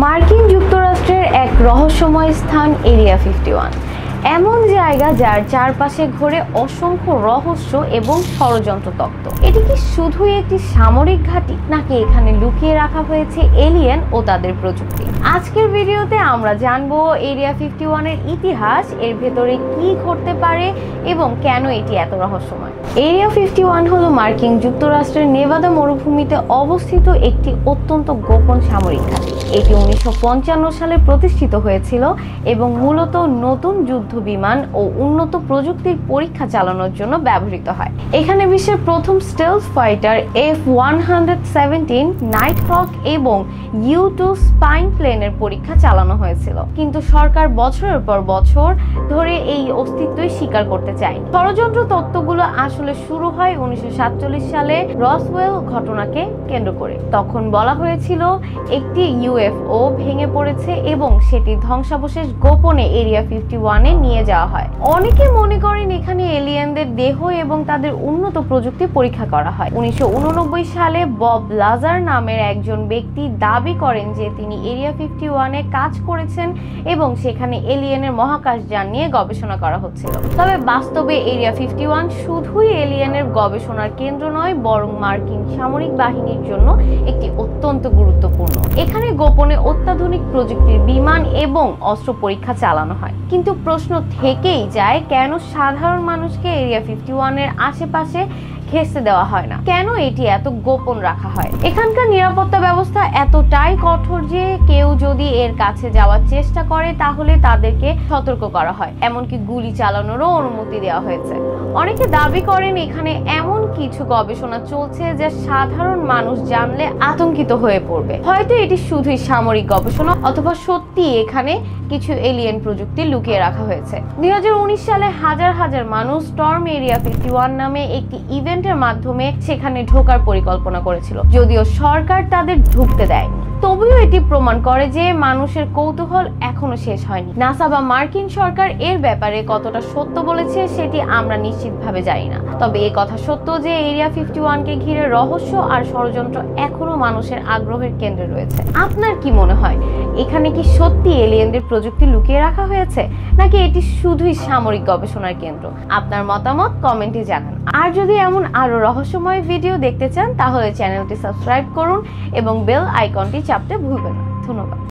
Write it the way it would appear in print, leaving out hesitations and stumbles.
মার্কিন যুক্তরাষ্ট্রের এক রহস্যময় স্থান এরিয়া 51, এমন জায়গা যার চারপাশে ঘোরে অসংখ্য রহস্য এবং ষড়যন্ত্র তত্ত্ব। এটি কি শুধুই একটি সামরিক ঘাঁটি, নাকি এখানে লুকিয়ে রাখা হয়েছে এলিয়েন ও তাদের প্রযুক্তি? আজকের ভিডিওতে আমরা জানবো এরিয়া 51 এর ইতিহাস, এর ভেতরে কি ঘটতে পারে এবং কেন এটি এত রহস্যময়। এরিয়া 51 হলো মার্কিন যুক্তরাষ্ট্রের নেভাদা মরুভূমিতে অবস্থিত একটি অত্যন্ত গোপন সামরিক ঘাঁটি। এটি 1955 সালে প্রতিষ্ঠিত হয়েছিল এবং মূলত নতুন যুদ্ধ বিমান ও উন্নত প্রযুক্তির পরীক্ষা চালানোর জন্য ব্যবহৃত হয়। এখানে বিশ্বের প্রথম স্টেলথ ফাইটার F-117 নাইটহক এবং U-2 স্পাইন প্লেনের পরীক্ষা চালানো হয়েছিল, কিন্তু সরকার বছরের পর বছর ধরে এই অস্তিত্বই স্বীকার করতে চায়নি। ষড়যন্ত্র তত্ত্বগুলো আসলে শুরু হয় 1947 সালে রসওয়েল ঘটনাকে কেন্দ্র করে। তখন বলা হয়েছিল একটি UFO ভেঙে পড়েছে এবং সেটি ধ্বংসাবশেষ গোপনে এরিয়া 51-এ নিয়ে যাওয়া হয়। অনেকে মনে করেন এখানে এলিয়েনদের দেহ এবং তাদের উন্নত প্রযুক্তি পরীক্ষা করা হয়। 1989 সালে বব লাজার নামের একজন ব্যক্তি দাবি করেন যে তিনি এরিয়া 51-এ কাজ করেছেন এবং সেখানে এলিয়েনের মহাকাশযান নিয়ে গবেষণা করা হচ্ছিল। তবে বাস্তবে এরিয়া 51 শুধুই এলিয়েনের গবেষণার কেন্দ্র নয়, বরং মার্কিন সামরিক বাহিনীর জন্য একটি অত্যন্ত গুরুত্বপূর্ণ। এখানে গোপনে অত্যাধুনিক প্রযুক্তির বিমান এবং অস্ত্র পরীক্ষা চালানো হয়। কিন্তু প্রশ্ন থেকেই যায়, কেন সাধারণ মানুষকে এরিয়া 51-এর আশেপাশে ঘেঁষতে দেওয়া হয় না? কেন এটি এত গোপন রাখা হয়? এখানকার নিরাপত্তা ব্যবস্থা এতটাই কঠোর যে কেউ যদি এর কাছে যাওয়ার চেষ্টা করে তাহলে তাদেরকে সতর্ক করা হয়, এমনকি গুলি চালানোরও অনুমতি দেওয়া হয়েছে। অনেকে দাবি করেন এখানে এমন কিছু গবেষণা চলছে যা সাধারণ মানুষ জানলে আতঙ্কিত হয়ে পড়বে। হয়তো এটি শুধুই সামরিক গবেষণা, অথবা সত্যি এখানে কিছু এলিয়েন প্রযুক্তি লুকিয়ে রাখা হয়েছে। 2019 সালে হাজার হাজার মানুষ স্টর্ম এরিয়া 51 নামে একটি ইভেন্টের মাধ্যমে সেখানে ঢোকার পরিকল্পনা করেছিল। যদিও সরকার তাদের ঢুকতে দেয়নি, তবুও এটি প্রমাণ করে যে মানুষের কৌতূহল এখনো শেষ হয়নি। নাসা বা মার্কিন সরকার এর ব্যাপারে কতটা সত্য বলেছে সেটি আমরা নিশ্চিতভাবে জানি না। তবে এই কথা সত্য যে এরিয়া 51-কে ঘিরে রহস্য আর ষড়যন্ত্র এখনো মানুষের আগ্রহের কেন্দ্রে রয়েছে। আপনার কি মনে হয়, এখানে কি সত্যি এলিয়েনদের প্রযুক্তি লুকিয়ে রাখা হয়েছে, নাকি এটি শুধুই সামরিক গবেষণার কেন্দ্র? আপনার মতামত কমেন্টে জানান। আর যদি এমন আরো রহস্যময় ভিডিও দেখতে চান তাহলে চ্যানেলটি সাবস্ক্রাইব করুন এবং বেল আইকনটি চাপতে ভুলবেন না। ধন্যবাদ।